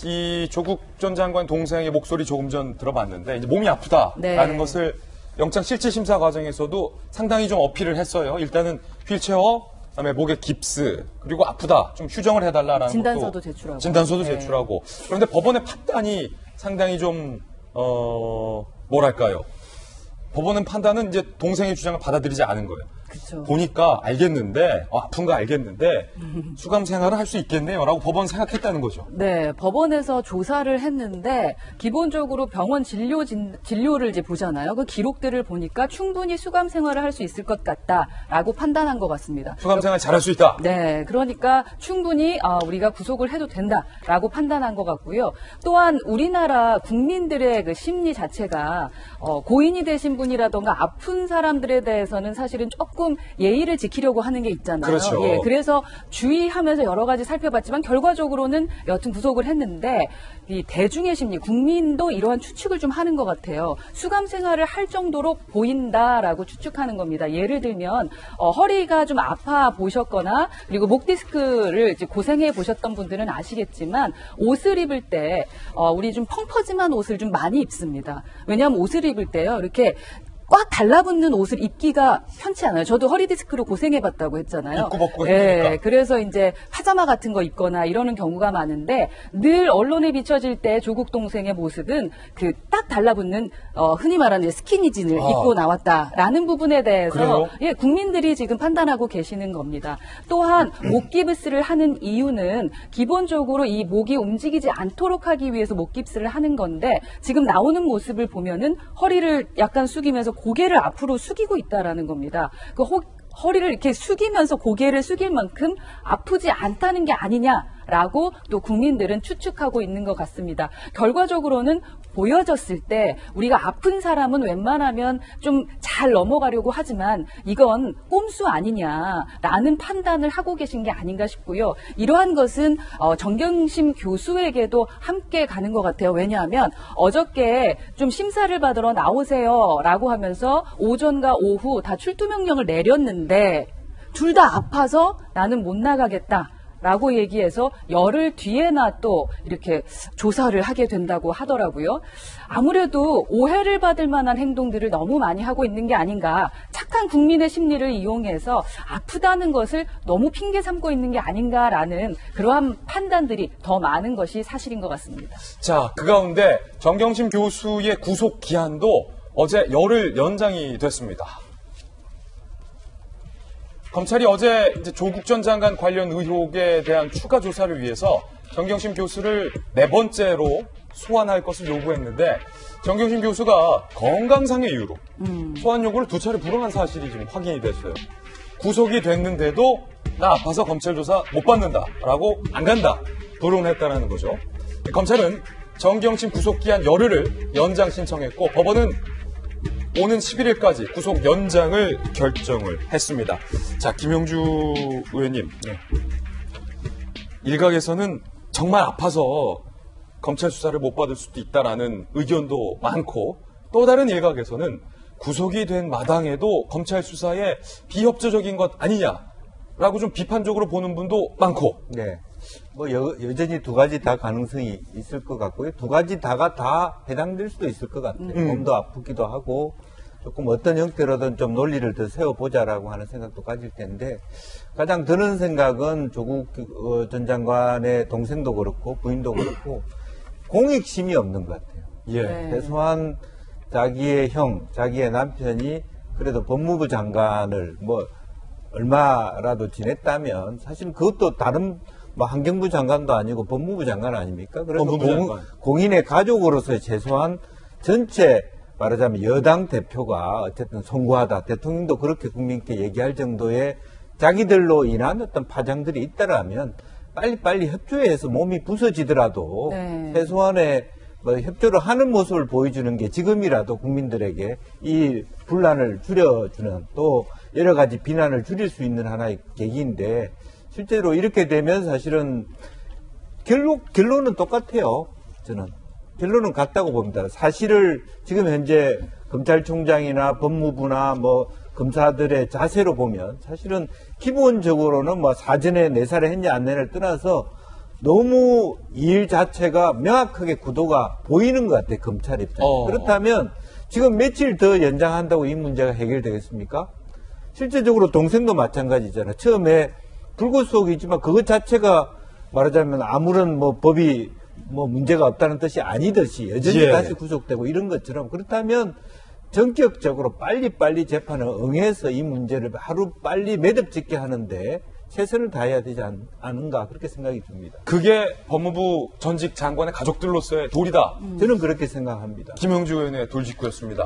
이 조국 전 장관 동생의 목소리 조금 전 들어봤는데 이제 몸이 아프다라는 네. 것을 영장 실질 심사 과정에서도 상당히 좀 어필을 했어요. 일단은 휠체어, 그다음에 목에 깁스, 그리고 아프다, 좀 휴정을 해달라라는 진단서도 것도 제출하고. 진단서도 네. 제출하고. 그런데 법원의 판단이 상당히 좀 뭐랄까요? 법원의 판단은 이제 동생의 주장을 받아들이지 않은 거예요. 그쵸. 보니까 알겠는데, 아픈 거 알겠는데, 수감 생활을 할 수 있겠네요. 라고 법원 생각했다는 거죠. 네, 법원에서 조사를 했는데 기본적으로 병원 진료를 이제 보잖아요. 그 기록들을 보니까 충분히 수감 생활을 할 수 있을 것 같다라고 판단한 것 같습니다. 수감 생활 잘할 수 있다. 네, 그러니까 충분히 우리가 구속을 해도 된다라고 판단한 것 같고요. 또한 우리나라 국민들의 그 심리 자체가 고인이 되신 분이라던가 아픈 사람들에 대해서는 사실은 조금 예의를 지키려고 하는 게 있잖아요. 그렇죠. 예, 그래서 주의하면서 여러 가지 살펴봤지만 결과적으로는 여튼 구속을 했는데 이 대중의 심리, 국민도 이러한 추측을 좀 하는 것 같아요. 수감 생활을 할 정도로 보인다라고 추측하는 겁니다. 예를 들면 허리가 좀 아파 보셨거나 그리고 목 디스크를 이제 고생해 보셨던 분들은 아시겠지만 옷을 입을 때 우리 좀 펑퍼짐한 옷을 좀 많이 입습니다. 왜냐하면 옷을 입을 때요 이렇게 꽉 달라붙는 옷을 입기가 편치 않아요. 저도 허리 디스크로 고생해봤다고 했잖아요. 입고 벗고 예, 힘드니까. 그래서 이제 파자마 같은 거 입거나 이러는 경우가 많은데 늘 언론에 비춰질 때 조국 동생의 모습은 그 딱 달라붙는 흔히 말하는 스키니진을 입고 나왔다라는 부분에 대해서 그래요? 예, 국민들이 지금 판단하고 계시는 겁니다. 또한 목 깁스를 하는 이유는 기본적으로 이 목이 움직이지 않도록 하기 위해서 목 깁스를 하는 건데 지금 나오는 모습을 보면은 허리를 약간 숙이면서 고개를 앞으로 숙이고 있다라는 겁니다. 그 허리를 이렇게 숙이면서 고개를 숙일 만큼 아프지 않다는 게 아니냐라고 또 국민들은 추측하고 있는 것 같습니다. 결과적으로는 보여졌을 때 우리가 아픈 사람은 웬만하면 좀 잘 넘어가려고 하지만 이건 꼼수 아니냐라는 판단을 하고 계신 게 아닌가 싶고요. 이러한 것은 정경심 교수에게도 함께 가는 것 같아요. 왜냐하면 어저께 좀 심사를 받으러 나오세요라고 하면서 오전과 오후 다 출두 명령을 내렸는데 둘 다 아파서 나는 못 나가겠다. 라고 얘기해서 열흘 뒤에나 또 이렇게 조사를 하게 된다고 하더라고요. 아무래도 오해를 받을 만한 행동들을 너무 많이 하고 있는 게 아닌가. 착한 국민의 심리를 이용해서 아프다는 것을 너무 핑계 삼고 있는 게 아닌가라는 그러한 판단들이 더 많은 것이 사실인 것 같습니다. 자, 그 가운데 정경심 교수의 구속 기한도 어제 열흘 연장이 됐습니다. 검찰이 어제 이제 조국 전 장관 관련 의혹에 대한 추가 조사를 위해서 정경심 교수를 네 번째로 소환할 것을 요구했는데 정경심 교수가 건강상의 이유로 소환 요구를 두 차례 불응한 사실이 지금 확인이 됐어요. 구속이 됐는데도 나 아파서 검찰 조사 못 받는다라고 안 간다 불응했다는 거죠. 검찰은 정경심 구속 기한 열흘을 연장 신청했고 법원은 오는 11일까지 구속 연장을 결정을 했습니다. 자, 김용주 의원님. 네. 일각에서는 정말 아파서 검찰 수사를 못 받을 수도 있다라는 의견도 많고 또 다른 일각에서는 구속이 된 마당에도 검찰 수사에 비협조적인 것 아니냐라고 좀 비판적으로 보는 분도 많고. 네. 뭐 여전히 두 가지 다 가능성이 있을 것 같고요. 두 가지 다가 다 해당될 수도 있을 것 같아요. 몸도 아프기도 하고 조금 어떤 형태로든 좀 논리를 더 세워보자라고 하는 생각도 가질 텐데 가장 드는 생각은 조국 전 장관의 동생도 그렇고 부인도 그렇고 공익심이 없는 것 같아요. 예. 네. 최소한 자기의 형, 자기의 남편이 그래도 법무부 장관을 뭐 얼마라도 지냈다면 사실 그것도 다른 뭐 환경부 장관도 아니고 법무부 장관 아닙니까? 그래서 법무부 장관. 공인의 가족으로서의 최소한 전체 말하자면 여당 대표가 어쨌든 송구하다. 대통령도 그렇게 국민께 얘기할 정도의 자기들로 인한 어떤 파장들이 있다라면 빨리빨리 협조해서 몸이 부서지더라도 네. 최소한의 뭐 협조를 하는 모습을 보여주는 게 지금이라도 국민들에게 이 분란을 줄여주는 또 여러 가지 비난을 줄일 수 있는 하나의 계기인데 실제로 이렇게 되면 사실은 결론은 똑같아요. 저는. 결론은 같다고 봅니다. 사실을 지금 현재 검찰총장이나 법무부나 뭐 검사들의 자세로 보면 사실은 기본적으로는 뭐 사전에 내사를 했냐 안 했냐를 떠나서 너무 이 일 자체가 명확하게 구도가 보이는 것 같아요. 검찰 입장에. 그렇다면 지금 며칠 더 연장한다고 이 문제가 해결되겠습니까? 실제적으로 동생도 마찬가지잖아. 처음에 불구속이지만 그것 자체가 말하자면 아무런 뭐 법이 뭐 문제가 없다는 뜻이 아니듯이 여전히 예. 다시 구속되고 이런 것처럼 그렇다면 전격적으로 빨리빨리 재판을 응해서 이 문제를 하루 빨리 매듭짓게 하는데 최선을 다해야 되지 않은가 그렇게 생각이 듭니다. 그게 법무부 전직 장관의 가족들로서의 도리다. 저는 그렇게 생각합니다. 김영주 의원의 돌직구였습니다.